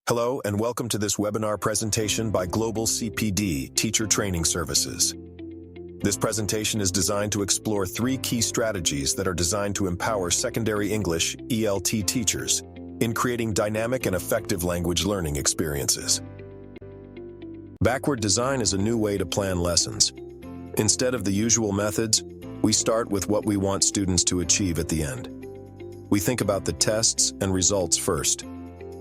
Hello and welcome to this webinar presentation by Global CPD Teacher Training Services. This presentation is designed to explore three key strategies that are designed to empower secondary English (ELT) teachers in creating dynamic and effective language learning experiences. Backward design is a new way to plan lessons. Instead of the usual methods, we start with what we want students to achieve at the end. We think about the tests and results first.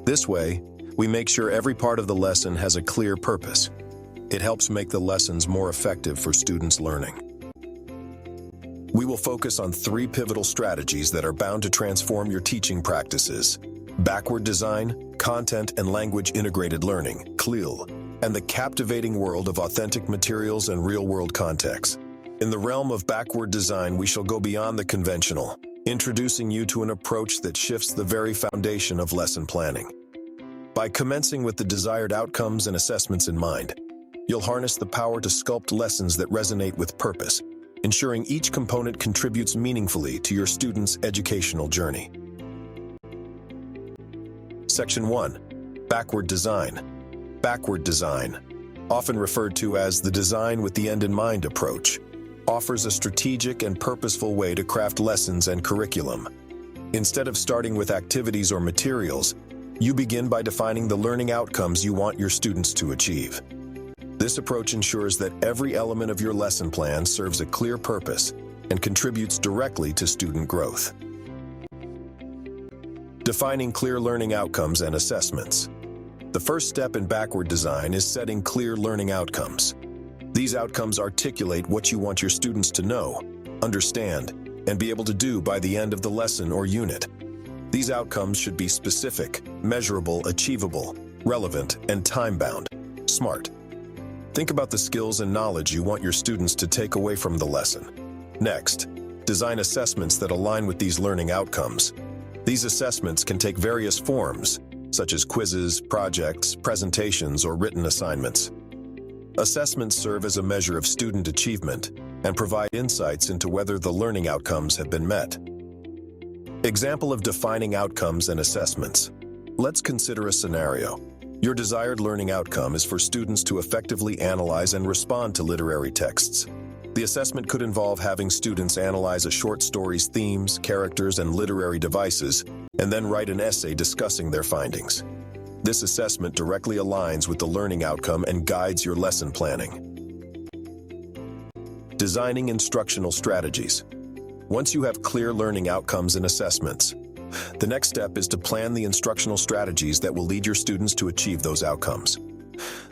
This way, we make sure every part of the lesson has a clear purpose. It helps make the lessons more effective for students' learning. We will focus on three pivotal strategies that are bound to transform your teaching practices: backward design, content and language integrated learning, CLIL, and the captivating world of authentic materials and real-world contexts. In the realm of backward design, we shall go beyond the conventional, introducing you to an approach that shifts the very foundation of lesson planning. By commencing with the desired outcomes and assessments in mind, you'll harness the power to sculpt lessons that resonate with purpose, ensuring each component contributes meaningfully to your students' educational journey. Section 1. Backward design. Backward design, often referred to as the design with the end in mind approach, offers a strategic and purposeful way to craft lessons and curriculum. Instead of starting with activities or materials, you begin by defining the learning outcomes you want your students to achieve. This approach ensures that every element of your lesson plan serves a clear purpose and contributes directly to student growth. Defining clear learning outcomes and assessments. The first step in backward design is setting clear learning outcomes. These outcomes articulate what you want your students to know, understand, and be able to do by the end of the lesson or unit. These outcomes should be specific, measurable, achievable, relevant, and time-bound. SMART. Think about the skills and knowledge you want your students to take away from the lesson. Next, design assessments that align with these learning outcomes. These assessments can take various forms, such as quizzes, projects, presentations, or written assignments. Assessments serve as a measure of student achievement and provide insights into whether the learning outcomes have been met. Example of defining outcomes and assessments. Let's consider a scenario. Your desired learning outcome is for students to effectively analyze and respond to literary texts. The assessment could involve having students analyze a short story's themes, characters, and literary devices, and then write an essay discussing their findings. This assessment directly aligns with the learning outcome and guides your lesson planning. Designing instructional strategies. Once you have clear learning outcomes and assessments, the next step is to plan the instructional strategies that will lead your students to achieve those outcomes.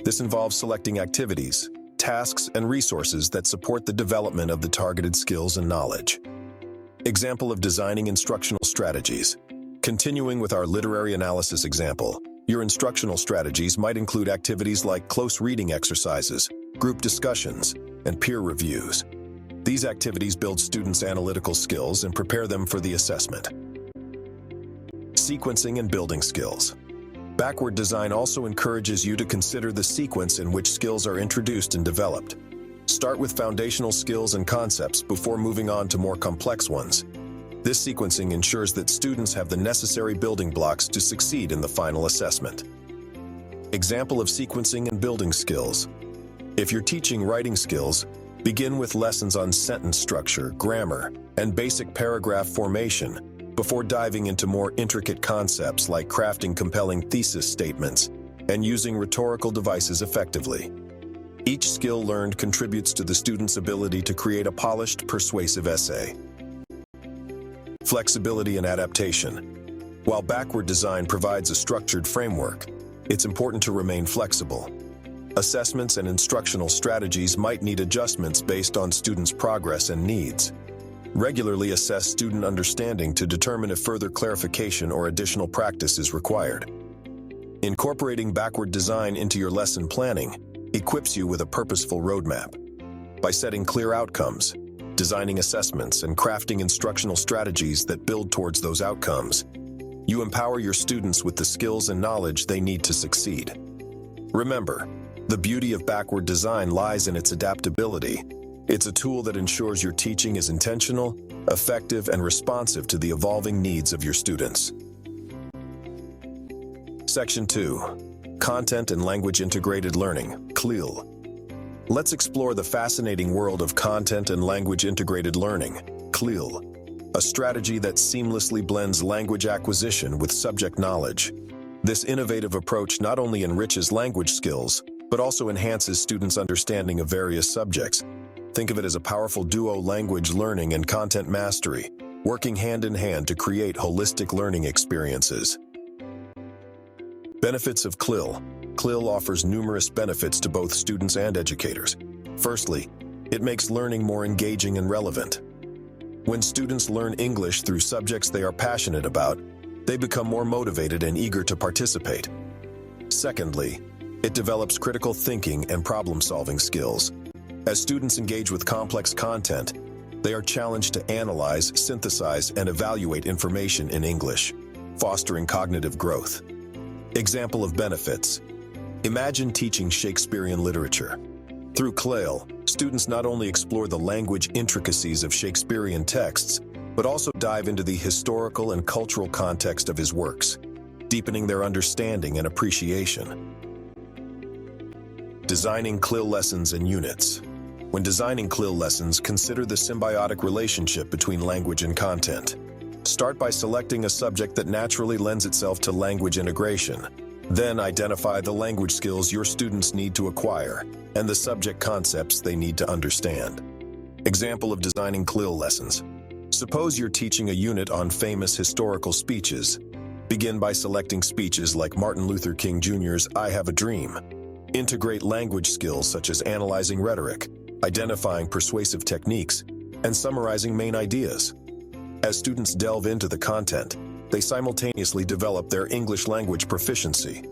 This involves selecting activities, tasks, and resources that support the development of the targeted skills and knowledge. Example of designing instructional strategies. Continuing with our literary analysis example, your instructional strategies might include activities like close reading exercises, group discussions, and peer reviews. These activities build students' analytical skills and prepare them for the assessment. Sequencing and building skills. Backward design also encourages you to consider the sequence in which skills are introduced and developed. Start with foundational skills and concepts before moving on to more complex ones. This sequencing ensures that students have the necessary building blocks to succeed in the final assessment. Example of sequencing and building skills. If you're teaching writing skills, begin with lessons on sentence structure, grammar, and basic paragraph formation before diving into more intricate concepts like crafting compelling thesis statements and using rhetorical devices effectively. Each skill learned contributes to the student's ability to create a polished, persuasive essay. Flexibility and adaptation. While backward design provides a structured framework, it's important to remain flexible. Assessments and instructional strategies might need adjustments based on students' progress and needs. Regularly assess student understanding to determine if further clarification or additional practice is required. Incorporating backward design into your lesson planning equips you with a purposeful roadmap. By setting clear outcomes, designing assessments, and crafting instructional strategies that build towards those outcomes, you empower your students with the skills and knowledge they need to succeed. Remember, the beauty of backward design lies in its adaptability. It's a tool that ensures your teaching is intentional, effective, and responsive to the evolving needs of your students. Section 2. Content and Language Integrated Learning, CLIL. Let's explore the fascinating world of Content and Language Integrated Learning, CLIL, a strategy that seamlessly blends language acquisition with subject knowledge. This innovative approach not only enriches language skills, but also enhances students' understanding of various subjects. Think of it as a powerful duo: language learning and content mastery, working hand in hand to create holistic learning experiences. Benefits of CLIL. CLIL offers numerous benefits to both students and educators. Firstly, it makes learning more engaging and relevant. When students learn English through subjects they are passionate about, they become more motivated and eager to participate. Secondly, it develops critical thinking and problem-solving skills. As students engage with complex content, they are challenged to analyze, synthesize, and evaluate information in English, fostering cognitive growth. Example of benefits. Imagine teaching Shakespearean literature. Through CLIL, students not only explore the language intricacies of Shakespearean texts, but also dive into the historical and cultural context of his works, deepening their understanding and appreciation. Designing CLIL lessons and units. When designing CLIL lessons, consider the symbiotic relationship between language and content. Start by selecting a subject that naturally lends itself to language integration. Then identify the language skills your students need to acquire and the subject concepts they need to understand. Example of designing CLIL lessons. Suppose you're teaching a unit on famous historical speeches. Begin by selecting speeches like Martin Luther King Jr.'s "I Have a Dream." Integrate language skills such as analyzing rhetoric, identifying persuasive techniques, and summarizing main ideas. As students delve into the content, they simultaneously develop their English language proficiency.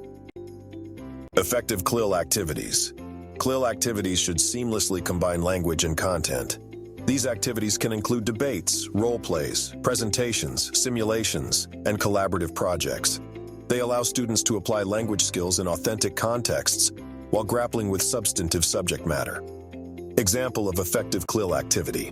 Effective CLIL activities. CLIL activities should seamlessly combine language and content. These activities can include debates, role plays, presentations, simulations, and collaborative projects. They allow students to apply language skills in authentic contexts while grappling with substantive subject matter. Example of effective CLIL activity.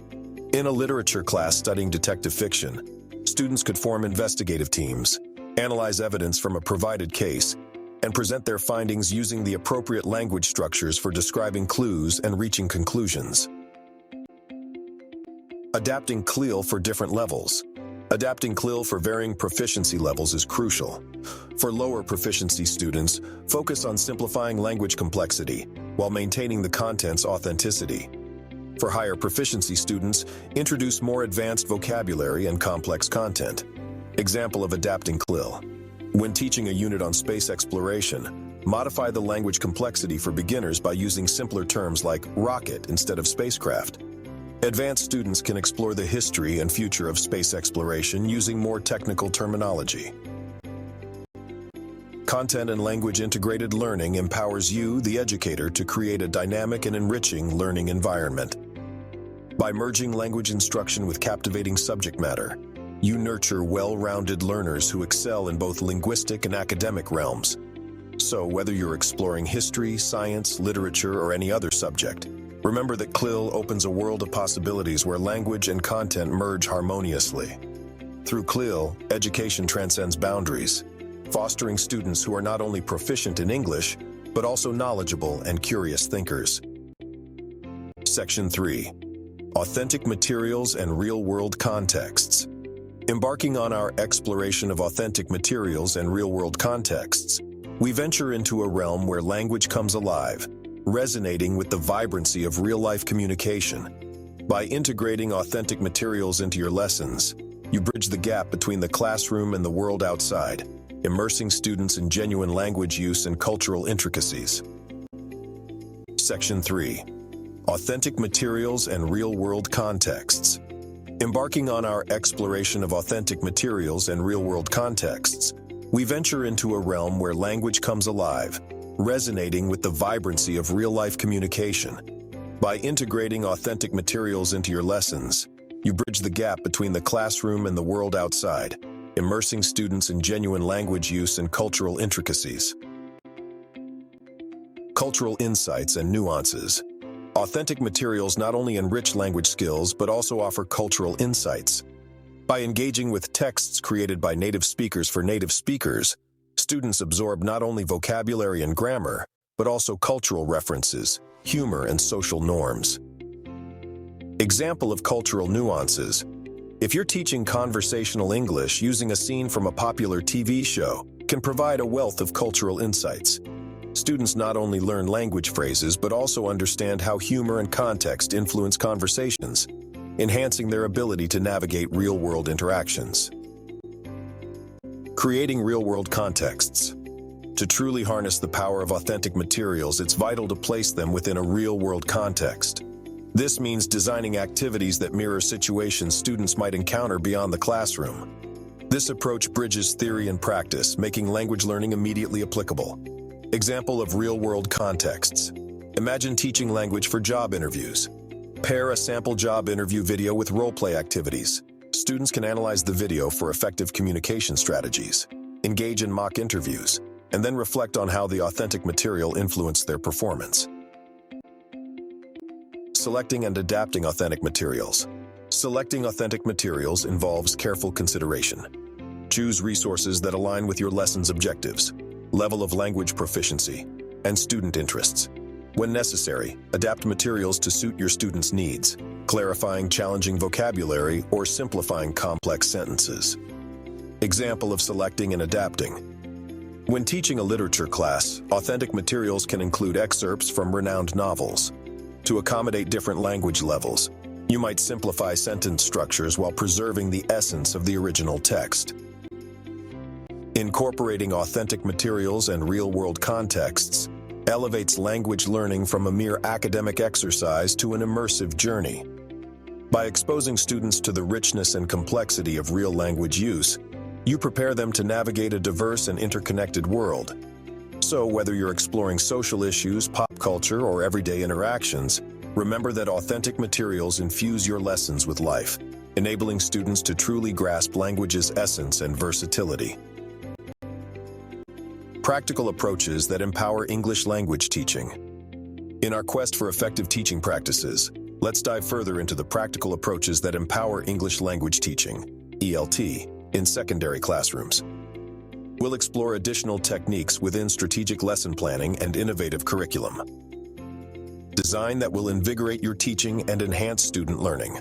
In a literature class studying detective fiction, students could form investigative teams, analyze evidence from a provided case, and present their findings using the appropriate language structures for describing clues and reaching conclusions. Adapting CLIL for different levels. Adapting CLIL for varying proficiency levels is crucial. For lower proficiency students, focus on simplifying language complexity while maintaining the content's authenticity. For higher proficiency students, introduce more advanced vocabulary and complex content. Example of adapting CLIL. When teaching a unit on space exploration, modify the language complexity for beginners by using simpler terms like rocket instead of spacecraft. Advanced students can explore the history and future of space exploration using more technical terminology. Content and language integrated learning empowers you, the educator, to create a dynamic and enriching learning environment. By merging language instruction with captivating subject matter, you nurture well-rounded learners who excel in both linguistic and academic realms. So whether you're exploring history, science, literature, or any other subject, remember that CLIL opens a world of possibilities where language and content merge harmoniously. Through CLIL, education transcends boundaries, fostering students who are not only proficient in English, but also knowledgeable and curious thinkers. Section 3. Authentic materials and real-world contexts. Embarking on our exploration of authentic materials and real-world contexts, we venture into a realm where language comes alive, resonating with the vibrancy of real-life communication. By integrating authentic materials into your lessons, you bridge the gap between the classroom and the world outside, immersing students in genuine language use and cultural intricacies. Section 3. Authentic materials and real-world contexts. Embarking on our exploration of authentic materials and real-world contexts, we venture into a realm where language comes alive, resonating with the vibrancy of real-life communication. By integrating authentic materials into your lessons, you bridge the gap between the classroom and the world outside, immersing students in genuine language use and cultural intricacies. Cultural insights and nuances. Authentic materials not only enrich language skills, but also offer cultural insights. By engaging with texts created by native speakers for native speakers, Students absorb not only vocabulary and grammar, but also cultural references, humor, and social norms. Example of cultural nuances. If you're teaching conversational English, using a scene from a popular TV show can provide a wealth of cultural insights. Students not only learn language phrases, but also understand how humor and context influence conversations, enhancing their ability to navigate real-world interactions. Creating real-world contexts. To truly harness the power of authentic materials, it's vital to place them within a real-world context. This means designing activities that mirror situations students might encounter beyond the classroom. This approach bridges theory and practice, making language learning immediately applicable. Example of real-world contexts. Imagine teaching language for job interviews. Pair a sample job interview video with role-play activities. Students can analyze the video for effective communication strategies, engage in mock interviews, and then reflect on how the authentic material influenced their performance. Selecting and adapting authentic materials. Selecting authentic materials involves careful consideration. Choose resources that align with your lesson's objectives, level of language proficiency, and student interests. When necessary, adapt materials to suit your students' needs, clarifying challenging vocabulary or simplifying complex sentences. Example of selecting and adapting. When teaching a literature class, authentic materials can include excerpts from renowned novels. To accommodate different language levels, you might simplify sentence structures while preserving the essence of the original text. Incorporating authentic materials and real-world contexts elevates language learning from a mere academic exercise to an immersive journey. By exposing students to the richness and complexity of real language use, you prepare them to navigate a diverse and interconnected world. So, whether you're exploring social issues, pop culture, or everyday interactions, remember that authentic materials infuse your lessons with life, enabling students to truly grasp language's essence and versatility. Practical approaches that empower English language teaching. In our quest for effective teaching practices, let's dive further into the practical approaches that empower English language teaching, ELT, in secondary classrooms. We'll explore additional techniques within strategic lesson planning and innovative curriculum. Design that will invigorate your teaching and enhance student learning.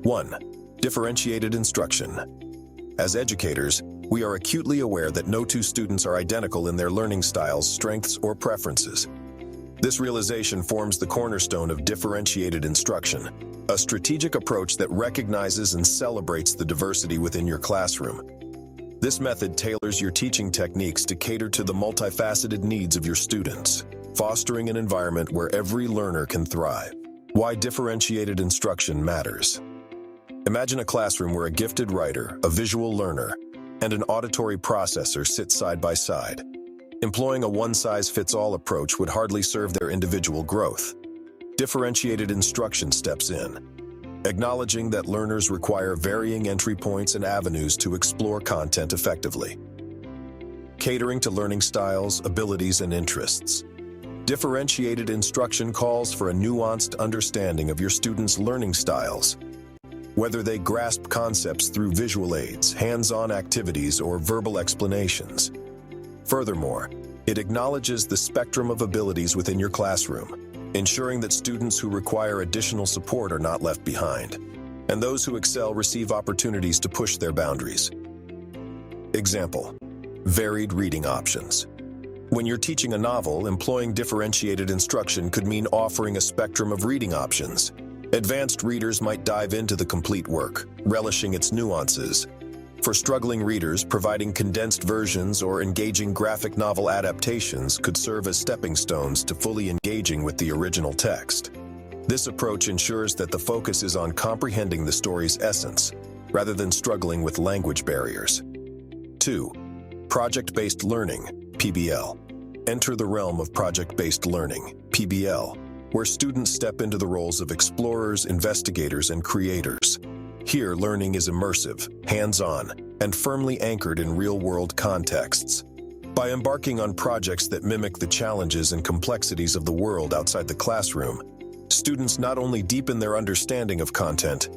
1. Differentiated instruction. As educators, we are acutely aware that no two students are identical in their learning styles, strengths, or preferences. This realization forms the cornerstone of differentiated instruction, a strategic approach that recognizes and celebrates the diversity within your classroom. This method tailors your teaching techniques to cater to the multifaceted needs of your students, fostering an environment where every learner can thrive. Why differentiated instruction matters. Imagine a classroom where a gifted writer, a visual learner, and an auditory processor sit side by side. Employing a one-size-fits-all approach would hardly serve their individual growth. Differentiated instruction steps in, acknowledging that learners require varying entry points and avenues to explore content effectively. Catering to learning styles, abilities, and interests. Differentiated instruction calls for a nuanced understanding of your students' learning styles, whether they grasp concepts through visual aids, hands-on activities, or verbal explanations. Furthermore, it acknowledges the spectrum of abilities within your classroom, ensuring that students who require additional support are not left behind, and those who excel receive opportunities to push their boundaries. Example: varied reading options. When you're teaching a novel, employing differentiated instruction could mean offering a spectrum of reading options. Advanced readers might dive into the complete work, relishing its nuances. For struggling readers, providing condensed versions or engaging graphic novel adaptations could serve as stepping stones to fully engaging with the original text. This approach ensures that the focus is on comprehending the story's essence, rather than struggling with language barriers. 2. Project-based learning, PBL. Enter the realm of project-based learning, PBL, where students step into the roles of explorers, investigators, and creators. Here, learning is immersive, hands-on, and firmly anchored in real-world contexts. By embarking on projects that mimic the challenges and complexities of the world outside the classroom, students not only deepen their understanding of content,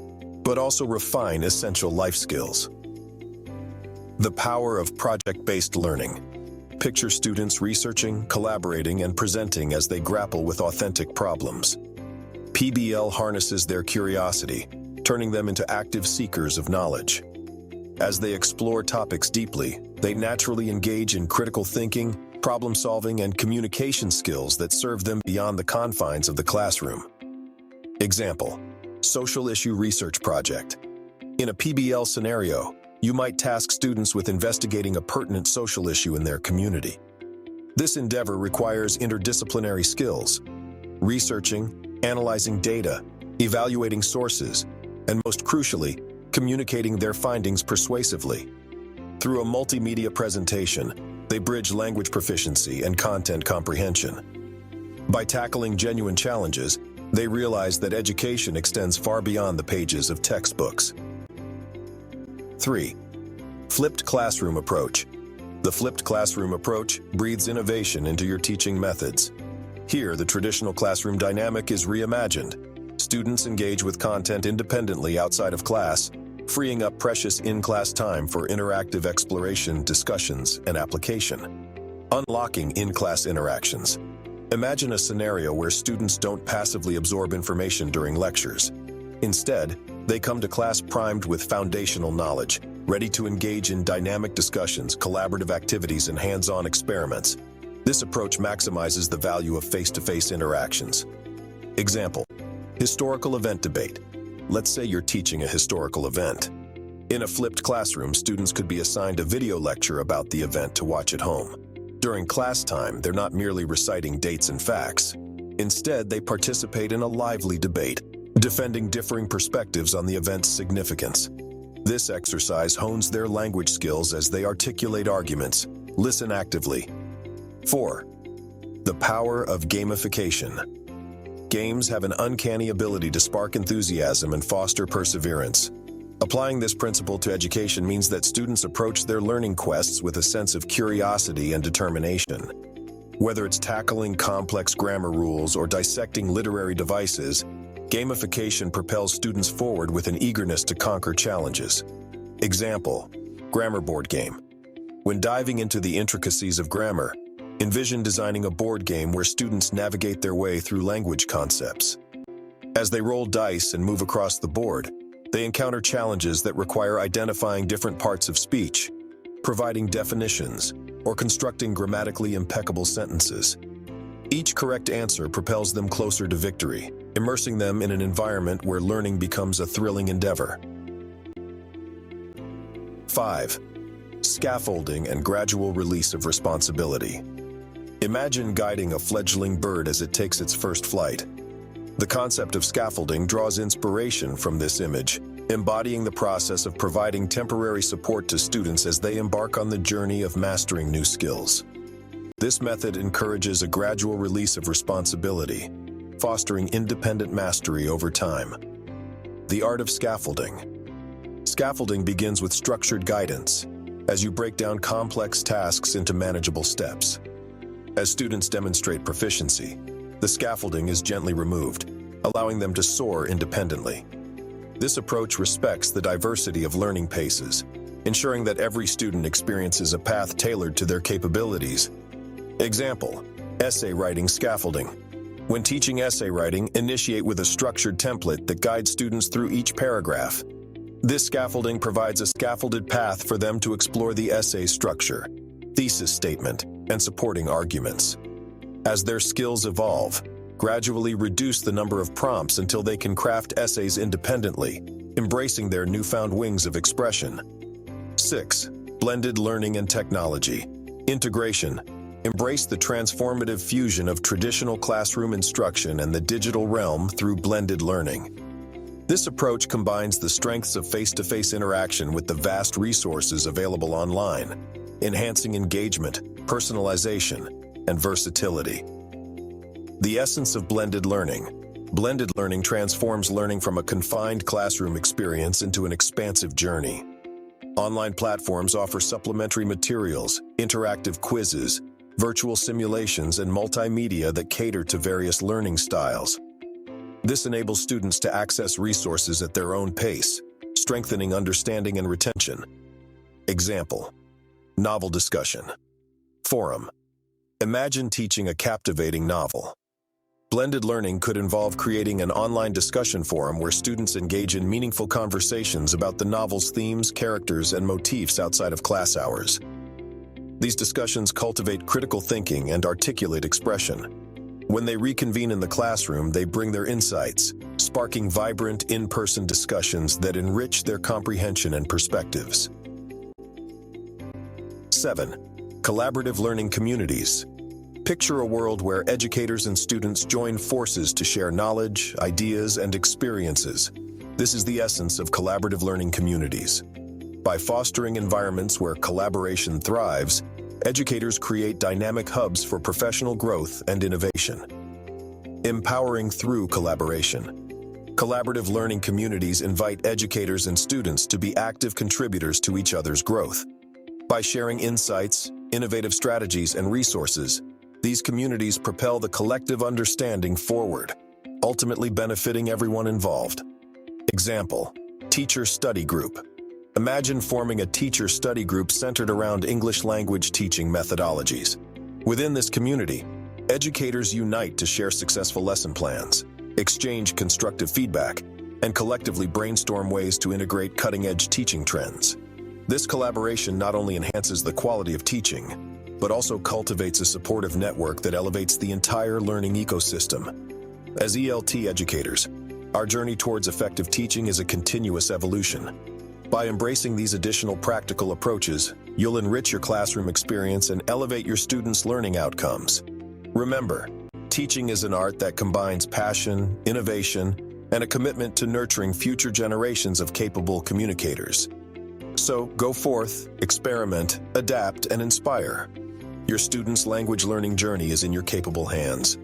but also refine essential life skills. The power of project-based learning. Picture students researching, collaborating, and presenting as they grapple with authentic problems. PBL harnesses their curiosity, turning them into active seekers of knowledge. As they explore topics deeply, they naturally engage in critical thinking, problem-solving, and communication skills that serve them beyond the confines of the classroom. Example: social issue research project. In a PBL scenario, you might task students with investigating a pertinent social issue in their community. This endeavor requires interdisciplinary skills: researching, analyzing data, evaluating sources, and most crucially, communicating their findings persuasively. Through a multimedia presentation, they bridge language proficiency and content comprehension. By tackling genuine challenges, they realize that education extends far beyond the pages of textbooks. 3. Flipped classroom approach. The flipped classroom approach breathes innovation into your teaching methods. Here, the traditional classroom dynamic is reimagined. Students engage with content independently outside of class, freeing up precious in-class time for interactive exploration, discussions, and application. Unlocking in-class interactions. Imagine a scenario where students don't passively absorb information during lectures. Instead, they come to class primed with foundational knowledge, ready to engage in dynamic discussions, collaborative activities, and hands-on experiments. This approach maximizes the value of face-to-face interactions. Example: historical event debate. Let's say you're teaching a historical event. In a flipped classroom, students could be assigned a video lecture about the event to watch at home. During class time, they're not merely reciting dates and facts. Instead, they participate in a lively debate, defending differing perspectives on the event's significance. This exercise hones their language skills as they articulate arguments, listen actively. 4. The power of gamification. Games have an uncanny ability to spark enthusiasm and foster perseverance. Applying this principle to education means that students approach their learning quests with a sense of curiosity and determination. Whether it's tackling complex grammar rules or dissecting literary devices, gamification propels students forward with an eagerness to conquer challenges. Example: grammar board game. When diving into the intricacies of grammar, envision designing a board game where students navigate their way through language concepts. As they roll dice and move across the board, they encounter challenges that require identifying different parts of speech, providing definitions, or constructing grammatically impeccable sentences. Each correct answer propels them closer to victory, immersing them in an environment where learning becomes a thrilling endeavor. 5. Scaffolding and gradual release of responsibility. Imagine guiding a fledgling bird as it takes its first flight. The concept of scaffolding draws inspiration from this image, embodying the process of providing temporary support to students as they embark on the journey of mastering new skills. This method encourages a gradual release of responsibility, fostering independent mastery over time. The art of scaffolding. Scaffolding begins with structured guidance, as you break down complex tasks into manageable steps. As students demonstrate proficiency, the scaffolding is gently removed, allowing them to soar independently. This approach respects the diversity of learning paces, ensuring that every student experiences a path tailored to their capabilities. Example: essay writing scaffolding. When teaching essay writing, initiate with a structured template that guides students through each paragraph. This scaffolding provides a scaffolded path for them to explore the essay structure, thesis statement, and supporting arguments. As their skills evolve, gradually reduce the number of prompts until they can craft essays independently, embracing their newfound wings of expression. 6. Blended learning and technology. Integration. Embrace the transformative fusion of traditional classroom instruction and the digital realm through blended learning. This approach combines the strengths of face-to-face interaction with the vast resources available online, enhancing engagement, personalization, and versatility. The essence of blended learning. Blended learning transforms learning from a confined classroom experience into an expansive journey. Online platforms offer supplementary materials, interactive quizzes, virtual simulations, and multimedia that cater to various learning styles. This enables students to access resources at their own pace, strengthening understanding and retention. Example: novel discussion. Forum: imagine teaching a captivating novel. Blended learning could involve creating an online discussion forum where students engage in meaningful conversations about the novel's themes, characters, and motifs outside of class hours. These discussions cultivate critical thinking and articulate expression. When they reconvene in the classroom, they bring their insights, sparking vibrant in-person discussions that enrich their comprehension and perspectives. 7. Collaborative learning communities. Picture a world where educators and students join forces to share knowledge, ideas, and experiences. This is the essence of collaborative learning communities. By fostering environments where collaboration thrives, educators create dynamic hubs for professional growth and innovation. Empowering through collaboration. Collaborative learning communities invite educators and students to be active contributors to each other's growth. By sharing insights, innovative strategies, and resources, these communities propel the collective understanding forward, ultimately benefiting everyone involved. Example: teacher study group. Imagine forming a teacher study group centered around English language teaching methodologies. Within this community, educators unite to share successful lesson plans, exchange constructive feedback, and collectively brainstorm ways to integrate cutting-edge teaching trends. This collaboration not only enhances the quality of teaching, but also cultivates a supportive network that elevates the entire learning ecosystem. As ELT educators, our journey towards effective teaching is a continuous evolution. By embracing these additional practical approaches, you'll enrich your classroom experience and elevate your students' learning outcomes. Remember, teaching is an art that combines passion, innovation, and a commitment to nurturing future generations of capable communicators. So go forth, experiment, adapt, and inspire. Your students' language learning journey is in your capable hands.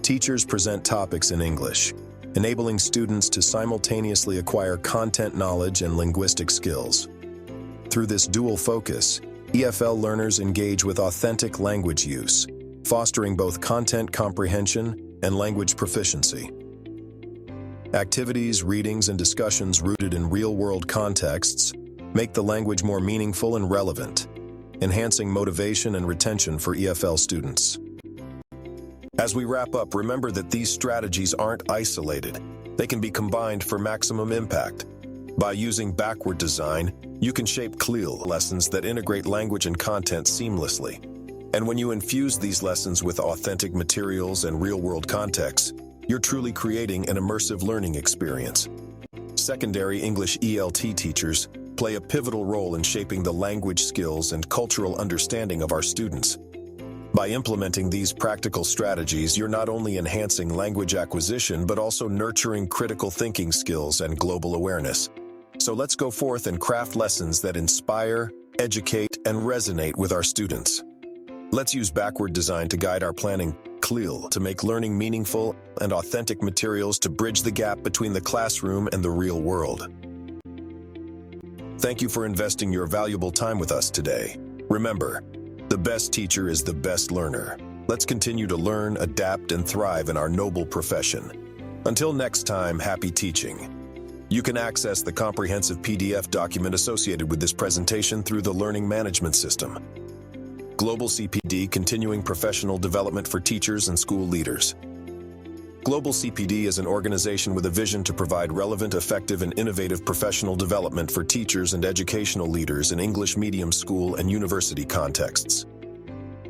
Teachers present topics in English, enabling students to simultaneously acquire content knowledge and linguistic skills. Through this dual focus, EFL learners engage with authentic language use, fostering both content comprehension and language proficiency. Activities, readings, and discussions rooted in real-world contexts make the language more meaningful and relevant, enhancing motivation and retention for EFL students. As we wrap up, remember that these strategies aren't isolated. They can be combined for maximum impact. By using backward design, you can shape clear lessons that integrate language and content seamlessly. And when you infuse these lessons with authentic materials and real-world contexts, you're truly creating an immersive learning experience. Secondary English ELT teachers play a pivotal role in shaping the language skills and cultural understanding of our students. By implementing these practical strategies, you're not only enhancing language acquisition, but also nurturing critical thinking skills and global awareness. So let's go forth and craft lessons that inspire, educate, and resonate with our students. Let's use backward design to guide our planning clearly, to make learning meaningful and authentic materials to bridge the gap between the classroom and the real world. Thank you for investing your valuable time with us today. Remember, the best teacher is the best learner. Let's continue to learn, adapt, and thrive in our noble profession. Until next time, happy teaching. You can access the comprehensive PDF document associated with this presentation through the Learning Management System. Global CPD, continuing professional development for teachers and school leaders. Global CPD is an organization with a vision to provide relevant, effective, and innovative professional development for teachers and educational leaders in English medium school and university contexts.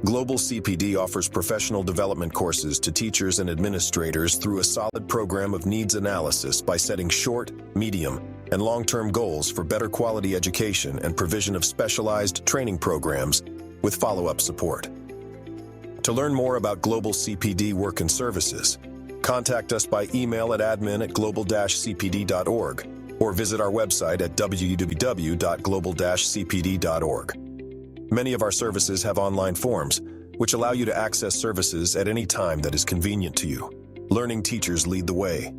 Global CPD offers professional development courses to teachers and administrators through a solid program of needs analysis by setting short, medium, and long-term goals for better quality education and provision of specialized training programs with follow-up support. To learn more about Global CPD work and services, contact us by email at admin@global-cpd.org or visit our website at www.global-cpd.org. Many of our services have online forms, which allow you to access services at any time that is convenient to you. Learning teachers lead the way.